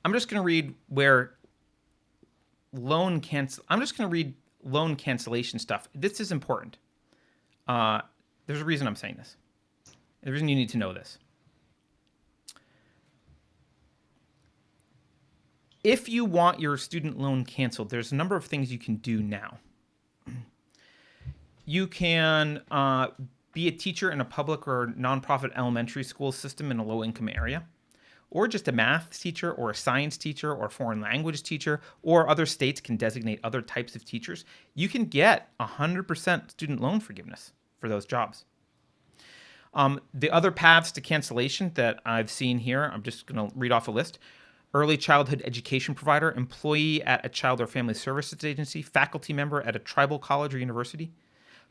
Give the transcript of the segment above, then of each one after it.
I'm just going to read where I'm just going to read loan cancellation stuff. This is important. There's a reason I'm saying this. The reason you need to know this. If you want your student loan canceled, there's a number of things you can do now. You can be a teacher in a public or nonprofit elementary school system in a low-income area, or just a math teacher or a science teacher or a foreign language teacher, or other states can designate other types of teachers. You can get 100% student loan forgiveness for those jobs. The other paths to cancellation that I've seen here, I'm just going to read off a list. Early childhood education provider, employee at a child or family services agency, faculty member at a tribal college or university,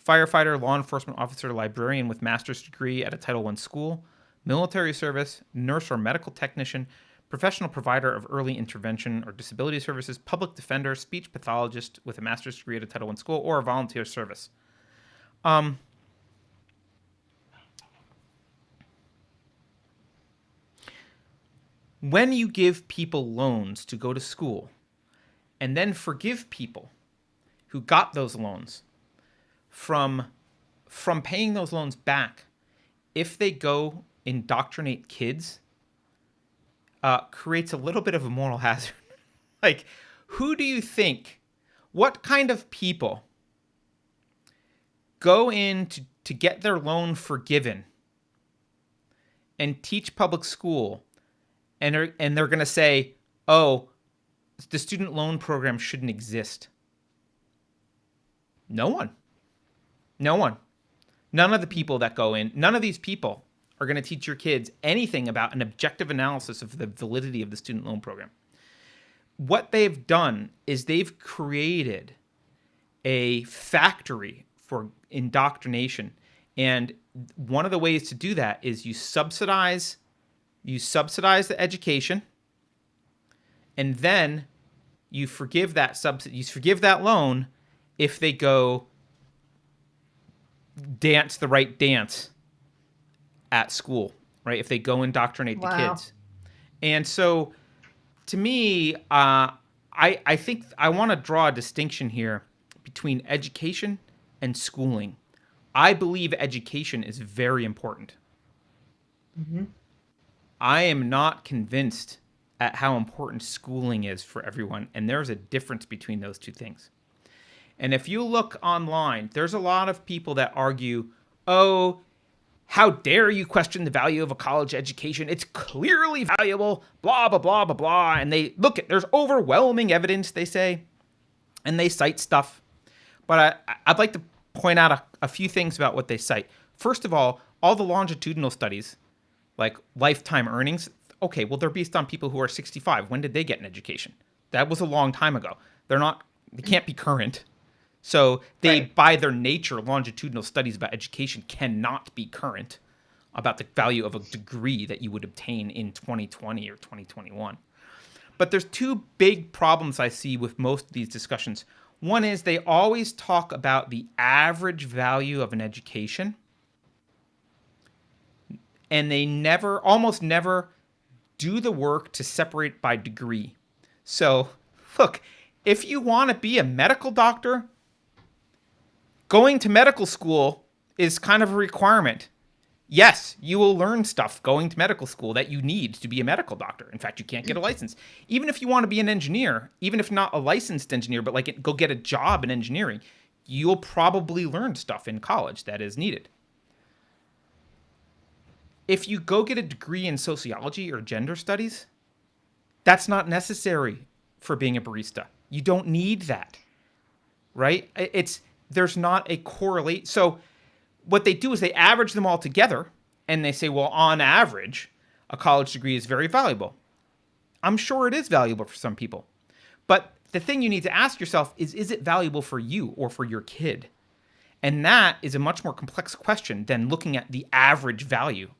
firefighter, law enforcement officer, librarian with master's degree at a Title I school, military service, nurse or medical technician, professional provider of early intervention or disability services, public defender, speech pathologist with a master's degree at a Title I school, or a volunteer service. When you give people loans to go to school and then forgive people who got those loans from paying those loans back, if they go indoctrinate kids, creates a little bit of a moral hazard. Like, who do you think, what kind of people go in to get their loan forgiven and teach public school, and they're going to say, oh, the student loan program shouldn't exist? No one. No one. None of the people that go in, none of these people are going to teach your kids anything about an objective analysis of the validity of the student loan program. What they've done is they've created a factory for indoctrination. And one of the ways to do that is you subsidize the education, and then you forgive that loan if they go dance the right dance at school, right? If they go indoctrinate the kids. And so to me, I think I want to draw a distinction here between education and schooling. I believe education is very important. Mm-hmm. I am not convinced at how important schooling is for everyone, and there's a difference between those two things. And if you look online, there's a lot of people that argue, oh, how dare you question the value of a college education? It's clearly valuable, blah, blah, blah, blah, blah. And they look at, there's overwhelming evidence, they say, and they cite stuff. But I'd like to point out a few things about what they cite. First of all the longitudinal studies, like lifetime earnings, okay, well, they're based on people who are 65. When did they get an education? That was a long time ago. They can't be current. So they, right, by their nature, longitudinal studies about education cannot be current about the value of a degree that you would obtain in 2020 or 2021. But there's two big problems I see with most of these discussions. One is they always talk about the average value of an education, and they almost never do the work to separate by degree. So, look, if you want to be a medical doctor, going to medical school is kind of a requirement. Yes, you will learn stuff going to medical school that you need to be a medical doctor. In fact, you can't get a license. Even if you want to be an engineer, even if not a licensed engineer, but go get a job in engineering, you'll probably learn stuff in college that is needed. If you go get a degree in sociology or gender studies, that's not necessary for being a barista. You don't need that, right? There's not a correlate. So what they do is they average them all together, and they say, well, on average, a college degree is very valuable. I'm sure it is valuable for some people. But the thing you need to ask yourself is it valuable for you or for your kid? And that is a much more complex question than looking at the average value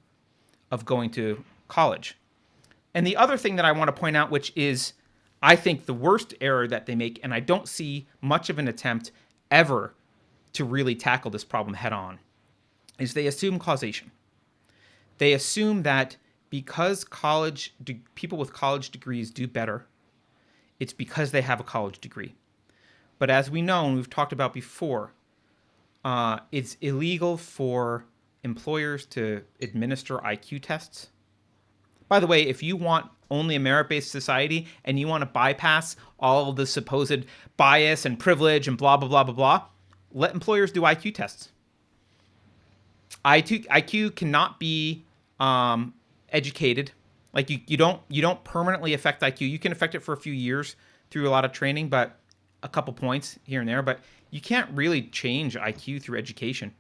of going to college. And the other thing that I want to point out, which is, I think, the worst error that they make, and I don't see much of an attempt ever to really tackle this problem head on, is they assume causation. They assume that because people with college degrees do better, it's because they have a college degree. But as we know, and we've talked about before, it's illegal for employers to administer IQ tests. By the way, if you want only a merit-based society and you want to bypass all of the supposed bias and privilege and blah, blah, blah, blah, blah, let employers do IQ tests. IQ cannot be educated. Like you don't permanently affect IQ. You can affect it for a few years through a lot of training, but a couple points here and there. But you can't really change IQ through education.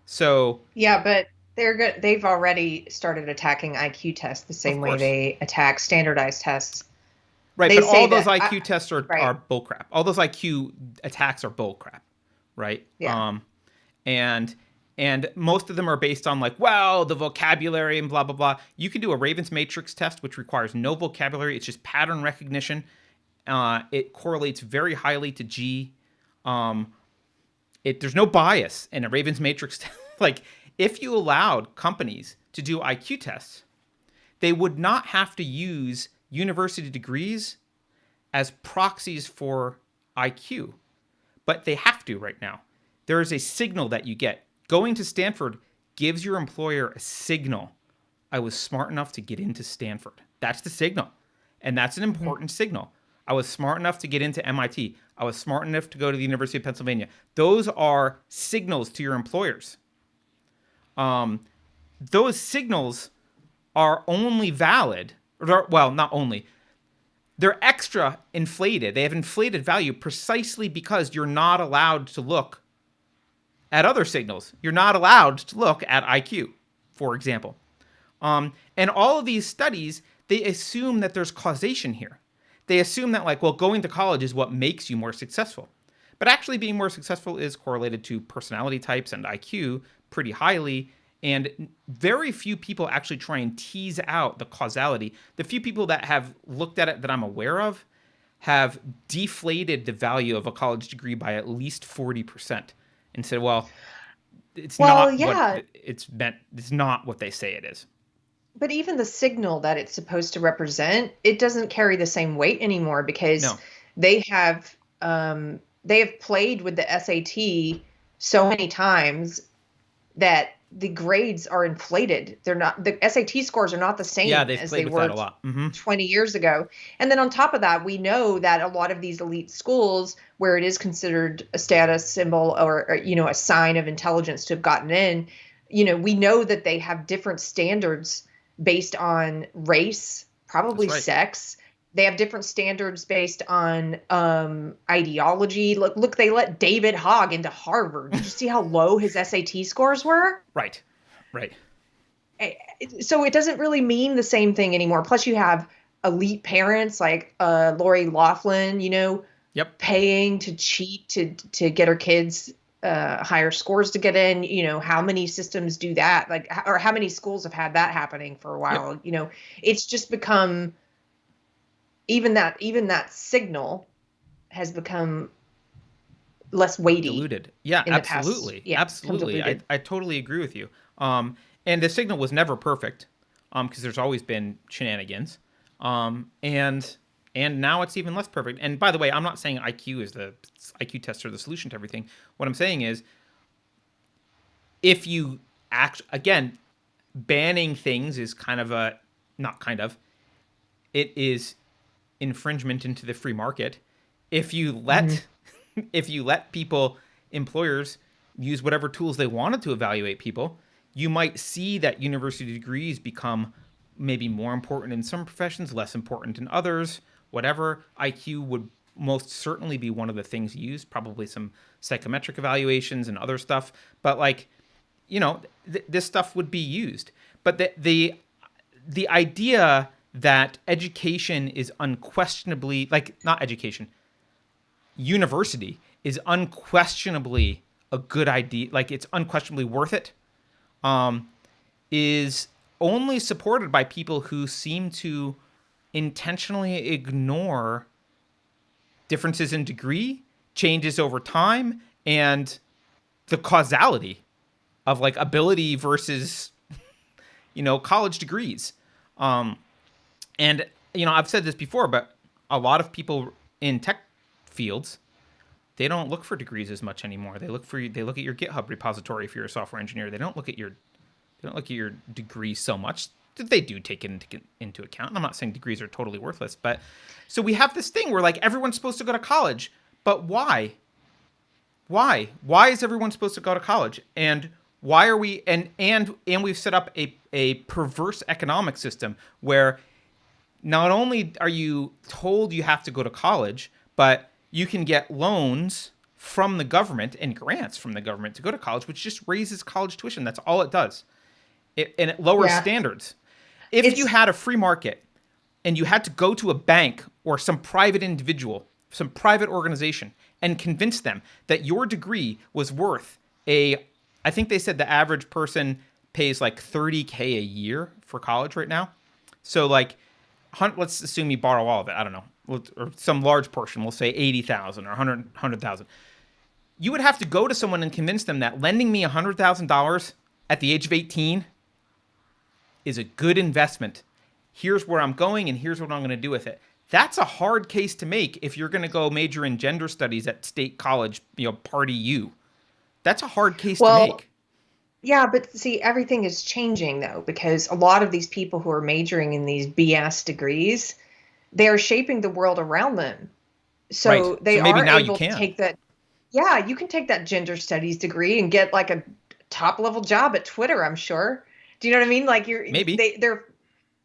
So Yeah, but they're good. They've already started attacking IQ tests the of same way course, they attack standardized tests. right. They But say all those that, IQ tests are right? bullcrap. All those IQ attacks are bullcrap, right? Yeah. And most of them are based on like, well, the vocabulary and blah blah blah. You can do a Ravens matrix test, which requires no vocabulary. It's just pattern recognition. It correlates very highly to G. There's no bias in a Ravens matrix test. Like if you allowed companies to do IQ tests, they would not have to use university degrees as proxies for IQ, but they have to right now. There is a signal that you get. Going to Stanford gives your employer a signal. I was smart enough to get into Stanford. That's the signal. And that's an Mhm. important signal. I was smart enough to get into MIT. I was smart enough to go to the University of Pennsylvania. Those are signals to your employers. Those signals are only valid, or, well, not only, they're extra inflated. They have inflated value precisely because you're not allowed to look at other signals. You're not allowed to look at IQ, for example. And all of these studies, they assume that there's causation here. They assume that, like, well, going to college is what makes you more successful. But actually, being more successful is correlated to personality types and IQ pretty highly. And very few people actually try and tease out the causality. The few people that have looked at it that I'm aware of have deflated the value of a college degree by at least 40% and said, well, it's Well, not what yeah, it's meant. It's not what they say it is. but even the signal that it's supposed to represent, it doesn't carry the same weight anymore because No. they have they have played with the SAT so many times that the grades are inflated. They're not The SAT scores are not the Yeah, same they've as played they with that were a lot. Mm-hmm. 20 years ago. And then on top of that, we know that a lot of these elite schools where it is considered a status symbol or a sign of intelligence to have gotten in, we know that they have different standards based on race, That's probably right. sex. They have different standards based on ideology. Look, they let David Hogg into Harvard. Did you see how low his SAT scores were? Right. Right. Eh, so it doesn't really mean the same thing anymore. Plus, you have elite parents like Lori Laughlin, Yep. paying to cheat to get her kids higher scores to get in. How many systems do that? Like, or how many schools have had that happening for a Yep. while? It's just become even that signal has become less weighty Diluted. Yeah, in the past. absolutely. Yeah, become Absolutely. I, diluted. I totally agree with you. And the signal was never perfect, because there's always been shenanigans. And now it's even less perfect. And by the way, I'm not saying the IQ tests are the solution to everything. What I'm saying is if you act again, banning things is kind of a not kind of, it is infringement into the free market. If you Mhm. let if you let people, employers, use whatever tools they wanted to evaluate people, you might see that university degrees become maybe more important in some professions, less important in others. Whatever, IQ would most certainly be one of the things used, probably some psychometric evaluations and other stuff. But like, this stuff would be used. But the idea that education is unquestionably, like, not education, university is unquestionably a good idea, like it's unquestionably worth it, is only supported by people who seem to intentionally ignore differences in degree, changes over time, and the causality of like ability versus college degrees. Um, and I've said this before, but a lot of people in tech fields, they don't look for degrees as much anymore. They look at your GitHub repository if you're a software engineer. They don't look at your degree so much. They do take it into account. And I'm not saying degrees are totally worthless, but so we have this thing where like everyone's supposed to go to college, but why? Why is everyone supposed to go to college? And why are we and we've set up a perverse economic system where not only are you told you have to go to college, but you can get loans from the government and grants from the government to go to college, which just raises college tuition. That's all it does. And it lowers Yeah. standards. If you It's had a free market and you had to go to a bank or some private individual, some private organization, and convince them that your degree was worth I think they said the average person pays like $30K a year for college right now. So like, let's assume you borrow all of it. I don't know, or some large portion. We'll say 80,000 or 100,000. You would have to go to someone and convince them that lending me $100,000 at the age of 18 is a good investment. Here's where I'm going and here's what I'm going to do with it. That's a hard case to make if you're going to go major in gender studies at State College, Party U. That's a hard case to well, make. yeah, but see, everything is changing though, because a lot of these people who are majoring in these BS degrees, they are shaping the world around them. Right. So So they maybe are now you able to can. take that. Yeah, you can take that gender studies degree and get like a top level job at Twitter, I'm sure. Do you know what I mean? Like Maybe.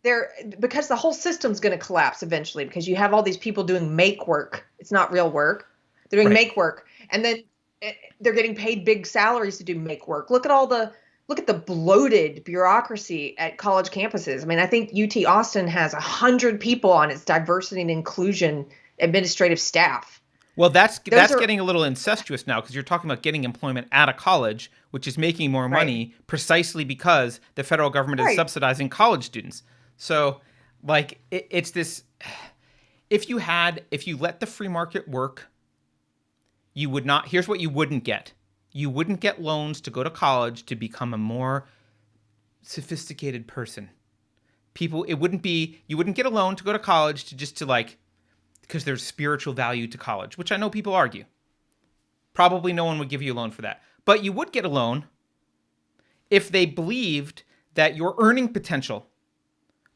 they're because the whole system's going to collapse eventually because you have all these people doing make work. It's not real work. They're doing Right. make work, and then they're getting paid big salaries to do make work. Look at the bloated bureaucracy at college campuses. I mean, I think UT Austin has 100 people on its diversity and inclusion administrative staff. Well, Those that's are getting a little incestuous now because you're talking about getting employment at a college, which is making more right, money precisely because the federal government is right. subsidizing college students. So, like, it's this. If you let the free market work, you would not. Here's what you wouldn't get. You wouldn't get loans to go to college to become a more sophisticated person. It wouldn't be. You wouldn't get a loan to go to college to like because there's spiritual value to college, which I know people argue. Probably no one would give you a loan for that. But you would get a loan if they believed that your earning potential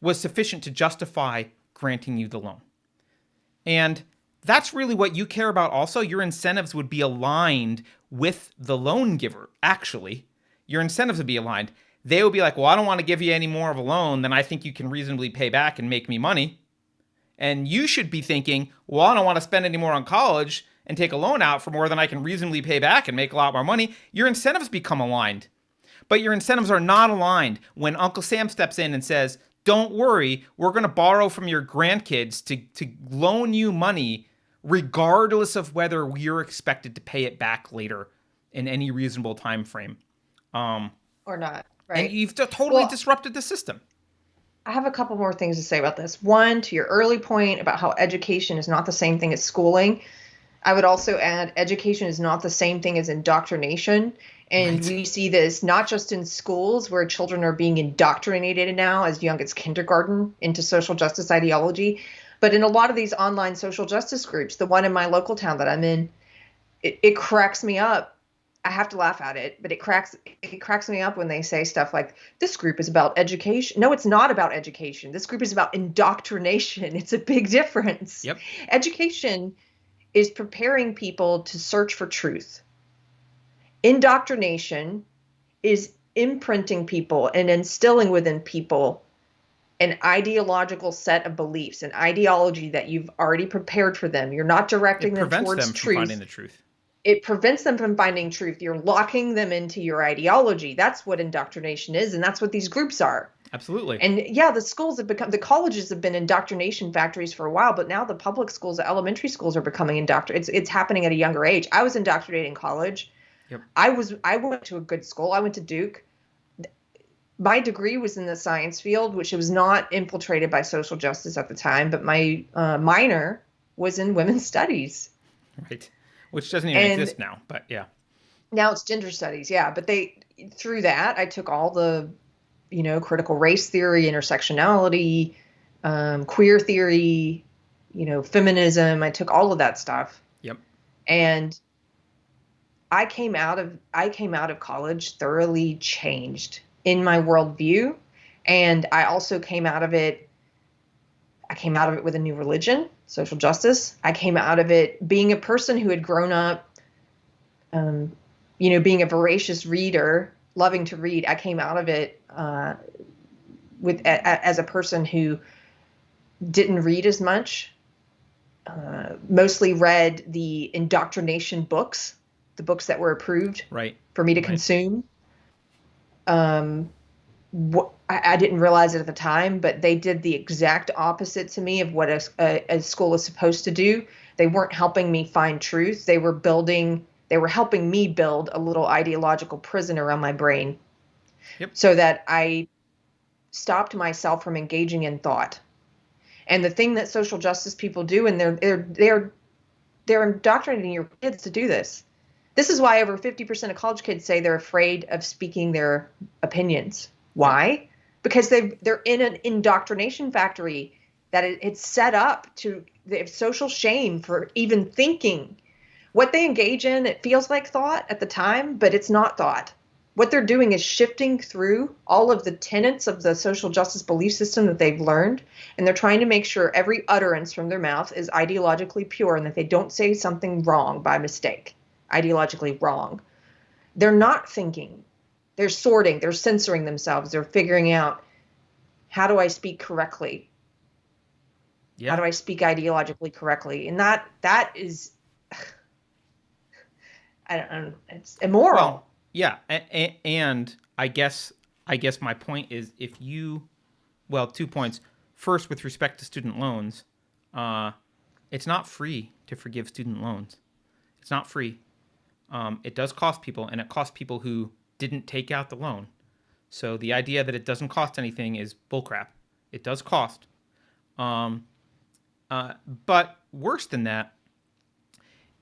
was sufficient to justify granting you the loan. And that's really what you care about also. Your incentives would be aligned with the loan giver, actually. Your incentives would be aligned. They would be like, well, I don't want to give you any more of a loan than I think you can reasonably pay back and make me money. And you should be thinking, well, I don't want to spend any more on college and take a loan out for more than I can reasonably pay back and make a lot more money. Your incentives become aligned. But your incentives are not aligned when Uncle Sam steps in and says, don't worry, we're going to borrow from your grandkids to loan you money regardless of whether you're expected to pay it back later in any reasonable time frame. Or not, And right? you've totally Well, disrupted the system. I have a couple more things to say about this. One, to your early point about how education is not the same thing as schooling. I would also add education is not the same thing as indoctrination. And Right. we see this not just in schools where children are being indoctrinated now as young as kindergarten into social justice ideology, but in a lot of these online social justice groups. The one in my local town that I'm in, it cracks me up. I have to laugh at it, but it cracks me up when they say stuff like this group is about education. No, it's not about education. This group is about indoctrination. It's a big difference. Yep. Education is preparing people to search for truth. Indoctrination is imprinting people and instilling within people an ideological set of beliefs, an ideology that you've already prepared for them. You're not It directing them prevents towards them from finding truth. the truth. It prevents them from finding truth. You're locking them into your ideology. That's what indoctrination is, and that's what these groups are. Absolutely. And yeah, the colleges have been indoctrination factories for a while, but now the public schools, the elementary schools are becoming it's happening at a younger age. I was indoctrinated in college. Yep. I went to a good school. I went to Duke. My degree was in the science field, which was not infiltrated by social justice at the time, but my minor was in women's studies. Right. Which doesn't even And exist now, but yeah. now it's gender studies. Yeah, but through that I took all the critical race theory, intersectionality, queer theory, feminism. I took all of that stuff. Yep. And I came out of college thoroughly changed in my worldview. And I came out of it with a new religion, social justice. I came out of it being a person who had grown up, being a voracious reader, loving to read. I came out of it as a person who didn't read as much, mostly read the indoctrination books, the books that were approved Right. for me to consume. I didn't realize it at the time, but they did the exact opposite to me of what a school is supposed to do. They weren't helping me find truth. They were helping me build a little ideological prison around my brain, Yep. so that I stopped myself from engaging in thought. And the thing that social justice people do, and they're indoctrinating your kids to do this. This is why over 50% of college kids say they're afraid of speaking their opinions. Why? Yep. Because they're in an indoctrination factory that it's set up to. They have social shame for even thinking. What they engage in, it feels like thought at the time, but it's not thought. What they're doing is shifting through all of the tenets of the social justice belief system that they've learned, and they're trying to make sure every utterance from their mouth is ideologically pure and that they don't say something wrong by mistake, ideologically wrong. They're not thinking. They're sorting. They're censoring themselves. They're figuring out, how do I speak correctly? Yeah. How do I speak ideologically correctly? And that is, I don't, it's immoral. Well, yeah, and I guess my point is, well, 2 points. First, with respect to student loans, it's not free to forgive student loans. It's not free. It does cost people, and it costs people who didn't take out the loan. So the idea that it doesn't cost anything is bullcrap. It does cost. But worse than that,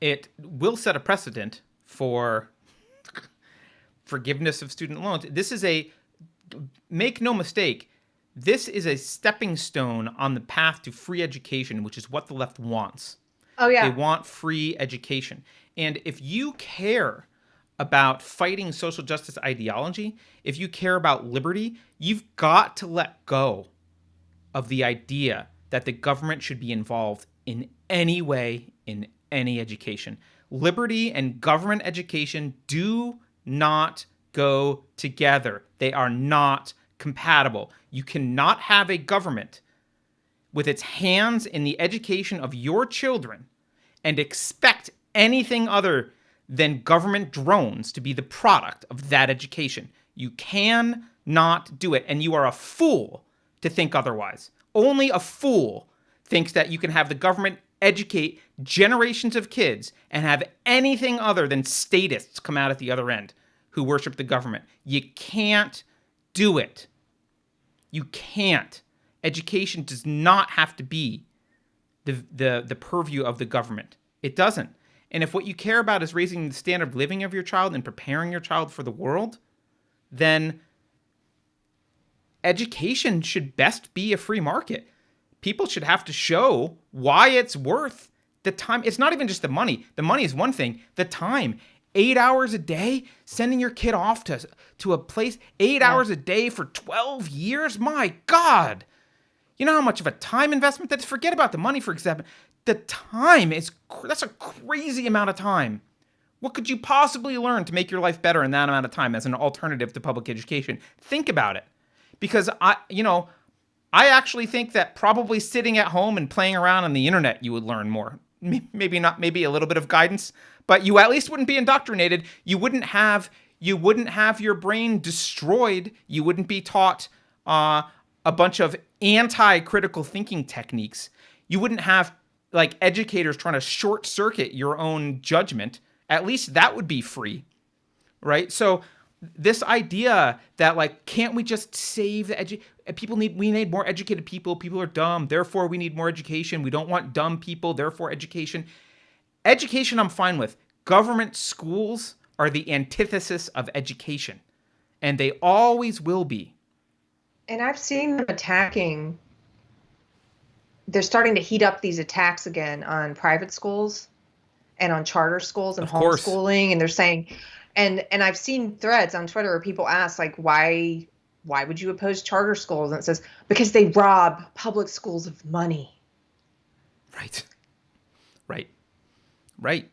it will set a precedent for forgiveness of student loans. Make no mistake, this is a stepping stone on the path to free education, which is what the left wants. Oh, yeah. They want free education. And if you care about fighting social justice ideology, if you care about liberty, you've got to let go of the idea that the government should be involved in any way in any education. Liberty and government education do not go together. They are not compatible. You cannot have a government with its hands in the education of your children and expect anything other than government drones to be the product of that education. You cannot do it, and you are a fool to think otherwise. Only a fool thinks that you can have the government educate generations of kids and have anything other than statists come out at the other end who worship the government. You can't do it. You can't. Education does not have to be the purview of the government. It doesn't. And if what you care about is raising the standard of living of your child and preparing your child for the world, then education should best be a free market. People should have to show why it's worth the time. It's not even just the money. The money is one thing. The time. 8 hours a day, sending your kid off to a place, 8 hours a day for 12 years? My God. You know how much of a time investment that is? Forget about the money, for example. The time that's a crazy amount of time. What could you possibly learn to make your life better in that amount of time as an alternative to public education? Think about it. Because I actually think that probably sitting at home and playing around on the internet, you would learn more. Maybe a little bit of guidance, but you at least wouldn't be indoctrinated. You wouldn't have your brain destroyed. You wouldn't be taught a bunch of anti-critical thinking techniques. You wouldn't have like educators trying to short circuit your own judgment. At least that would be free, right? So this idea that like, can't we just save the we need more educated people. People are dumb. Therefore, we need more education. We don't want dumb people. Therefore, education. Education, I'm fine with. Government schools are the antithesis of education, and they always will be. And I've seen them attacking. They're starting to heat up these attacks again on private schools and on charter schools and Of course. homeschooling. And they're saying, and I've seen threads on Twitter where people ask, like, why would you oppose charter schools? And it says, because they rob public schools of money. Right. Right. Right.